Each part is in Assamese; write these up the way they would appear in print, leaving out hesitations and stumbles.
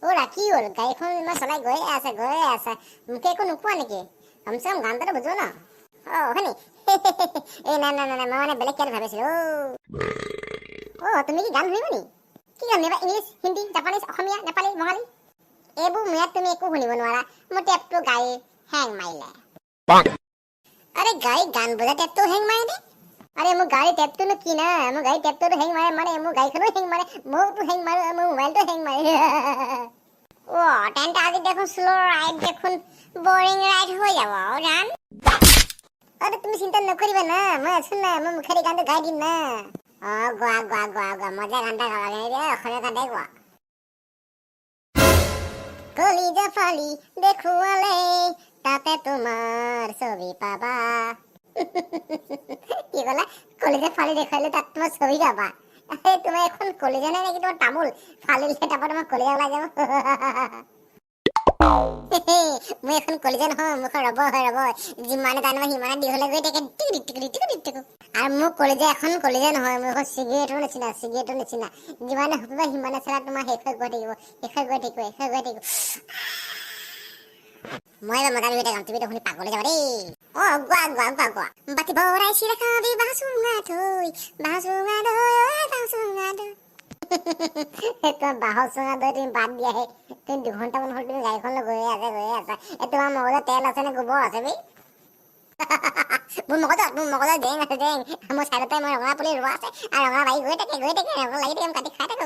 ওৰা কি হ'ল গাড়ীখন ইমান চলাই গৈয়ে আছে মোকে একো নোকোৱা নেকি কমচে কম গান এটা বুজো ন হয় নি এই নাই নাই নাই মই মানে বেলেগ কিয় ভাবিছিলো তুমি কি গান শুনিব নি কি গান শুনিবা ইংলিছ হিন্দী জাপানীজ অসমীয়া নেপালী বঙালী এইবোৰ ইয়াত তুমি একো শুনিব নোৱাৰা মোৰ টেপটো গাড়ী হেং মাৰিলে আৰে গাড়ী গান বজা টেপটো হেং মাৰে নে আৰে মোৰ গাড়ী টেপটো কি না মোৰ গাড়ী টেপটো হেং মাৰে মানে মোৰ গাড়ীখনো হেং মাৰে মোৰটো হেং মাৰে মোৰ মোবাইলটো হেং মাৰে তেন্তে আজি দেখোন স্লো রাইড দেখোন বোরিং রাইড হয়ে যাব জান আরে তুমি চিন্তা নকরিবা না মই আছো না মই মুখের গানটা গাই দিম না গোয়া গোয়া গোয়া গোয়া মজা গানটা গাওয়া রে অসমীয়া গানটাই গোয়া কলিজা ফালি দেখুৱালে তাতে তোমাৰ ছবি পাবা কি কলা কলিজা ফালি দেখুৱালে তাত তোমাৰ ছবি পাবা তুমি এখন কলিজা নাই নাকি তোমার তামুল ফালিলে তারপর তোমার কলিজা ওলাই যাব মই এখন কলিজা নহয় মুখৰ ৰব যিমানে টান সিমানে দীঘলে গৈ থাকে টিক আৰু মোৰ কলিজা এখন কলিজা নহয় মোৰ চিগাৰেটৰ নিচিনা যিমানে হপিবা সিমানে চেলা তোমাৰ শেষ হৈ গৈ থাকিব মই মজা ভিডিঅ' গাম তুমি শুনি পাগলে যাব দেই গোৱা বাতি ভৰাই চিৰা খাবি বাঁচুঙা থৈ বাঁহৰ চুঙা দৈ তুমি বাদ দিয়াহে তুমি 2 ঘণ্টামান হ'ল তুমি গাড়ীখন লৈ গৈয়ে আছা তোমাৰ মগজত তেল আছে নে গোবৰ আছে বে মোৰ মগজত জেং আছে মোৰ চাইডতে মই ৰঙা পুলি ৰোৱা আছে আৰু ৰঙা বাৰী গৈ থাকে ৰঙা লাগি থাকে কাটি খাই থাকো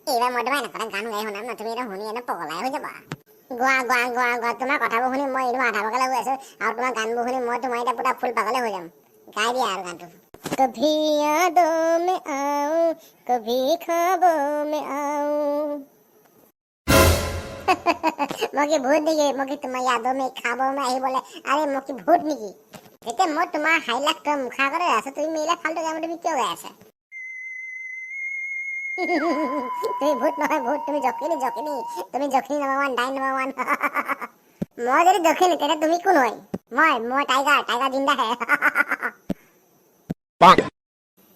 এইবাৰ মই তোমাৰ এনেকুৱা গান গাই শুনাম না তুমি এটা শুনি এনে পগলাই হৈ যাবা গোৱা তোমাৰ কথাবোৰ শুনি মই এনেও আধা পাগলা হৈ আছো আৰু তোমাৰ গানবোৰ শুনি মই তোমাৰ এতিয়া পুৰা ফুল পাগলে হৈ যাম গাই দিয়া আৰু গানটো कभी यादों में आऊं कभी ख्वाबों में आऊं मगे भूत निकी मगे तुम्हार यादों में ख्वाबों में আহিবলে আরে মকি ভূত নিকি যেতে মই তোমাৰ হাইলাক তো মুখা করে আছে তুমি মিলা ফালতু গান তুমি কিয় গাই আছা তুমি ভূত নহয় ভূত তুমি জকিনি নাম্বার 1 ডাইন নাম্বার 1 মই যদি জকিনি তেনে তুমি কোন হয় মই টাইগার जिंदा है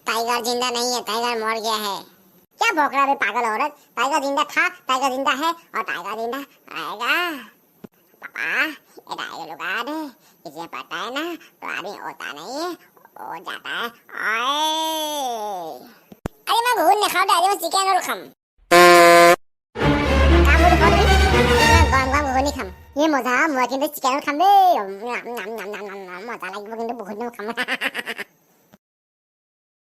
टाइगर जिंदा नहीं है टाइगर मर गया है क्या भौंक रहा है पागल औरत टाइगर जिंदा था टाइगर जिंदा है और टाइगर जिंदा आएगा पापा ये टाइगर लुका दे इसे पता है ना तो आदमी होता नहीं है हो जाता है अरे मैं भून नहीं खाऊं आज मैं चिकन और खाऊं काम बोल बोल गाम भून खाऊं ये मजा मैं किंतु चिकन और खाऊं दे मजा लगे किंतु बहुत खाऊं